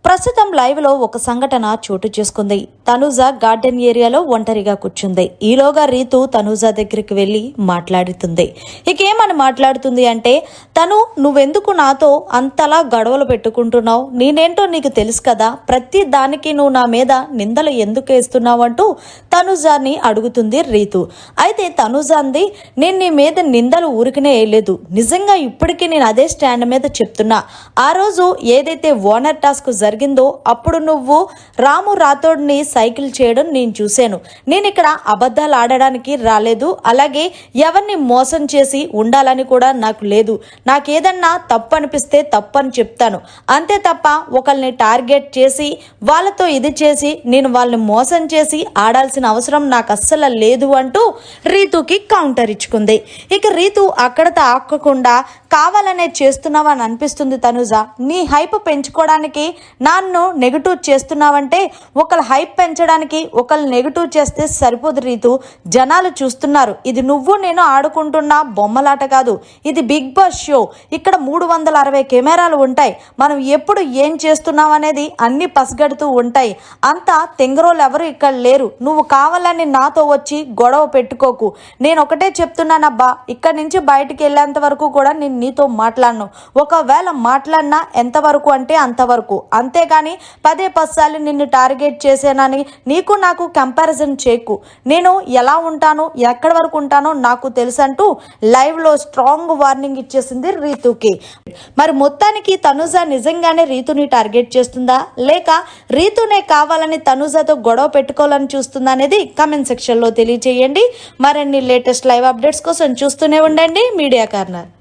ప్రస్తుతం లైవ్ లో ఒక సంఘటన చోటు చేసుకుంది. తనూజ గార్డెన్ ఏరియాలో ఒంటరిగా కూర్చుంది. ఈలోగా రీతు తనూజ దగ్గరికి వెళ్లి మాట్లాడుతుంది. ఇకేమని మాట్లాడుతుంది అంటే, నువ్వెందుకు నాతో అంతలా గొడవలు పెట్టుకుంటున్నావు, నేనేంటో నీకు తెలుసు కదా, ప్రతి దానికి నువ్వు నా మీద నిందలు ఎందుకు వేస్తున్నావు అంటూ తనూజని అడుగుతుంది రీతు. అయితే తనూజ అంది, నేను నీ మీద నిందలు ఊరికనే వేయలేదు, నిజంగా ఇప్పటికీ నేను అదే స్టాండ్ మీద చెప్తున్నా. ఆ రోజు ఏదైతే ఓనర్ టాస్క్ జరిగిందో అప్పుడు నువ్వు రాము రాథోడ్ని సైకిల్ చేయడం నేను చూశాను. నేను ఇక్కడ అబద్ధాలు ఆడడానికి రాలేదు, అలాగే ఎవరిని మోసం చేసి ఉండాలని కూడా నాకు లేదు. నాకేదన్నా తప్పు అనిపిస్తే తప్పు అని చెప్తాను, అంతే తప్ప ఒకరిని టార్గెట్ చేసి వాళ్ళతో ఇది చేసి నేను వాళ్ళని మోసం చేసి ఆడాల్సిన అవసరం నాకు అస్సలు లేదు అంటూ రీతుకి కౌంటర్ ఇచ్చుకుంది. ఇక రీతు అక్కడతో ఆక్కకుండా కావాలనే చేస్తున్నావని అనిపిస్తుంది తనూజ. నీ హైప్ పెంచుకోవడానికి నన్ను నెగిటివ్ చేస్తున్నావంటే, ఒకళ్ళ హైప్ పెంచడానికి ఒకళ్ళు నెగిటివ్ చేస్తే సరిపోదు రీతు. జనాలు చూస్తున్నారు, ఇది నువ్వు నేను ఆడుకుంటున్న బొమ్మలాట కాదు, ఇది బిగ్ బాస్ షో. ఇక్కడ 360 కెమెరాలు ఉంటాయి, మనం ఎప్పుడు ఏం చేస్తున్నాం అనేది అన్ని పసిగడుతూ ఉంటాయి. అంతా తెంగరోళ్ళు ఎవరు ఇక్కడ లేరు. నువ్వు కావాలని నాతో వచ్చి గొడవ పెట్టుకోకు. నేను ఒకటే చెప్తున్నానబ్బా, ఇక్కడి నుంచి బయటికి వెళ్ళేంత వరకు కూడా నేను నీతో మాట్లాడను. ఒకవేళ మాట్లాడినా ఎంతవరకు అంటే అంతవరకు, అంతేగాని 10 సార్లు నిన్ను టార్గెట్ చేసానని నీకు నాకు కంపారిజన్ చేయకు. నేను ఎలా ఉంటానో ఎక్కడి వరకు ఉంటానో నాకు తెలుసు అంటూ లైవ్ లో స్ట్రాంగ్ వార్నింగ్ ఇచ్చేసింది రీతుకి. మరి మొత్తానికి తనూజ నిజంగానే రీతుని టార్గెట్ చేస్తుందా, లేక రీతునే కావాలని తనూజతో గొడవ పెట్టుకోవాలని చూస్తుందా అనేది కామెంట్ సెక్షన్ లో తెలియజేయండి. మరిన్ని లేటెస్ట్ లైవ్ అప్డేట్స్ కోసం చూస్తూనే ఉండండి మీడియా కార్నర్.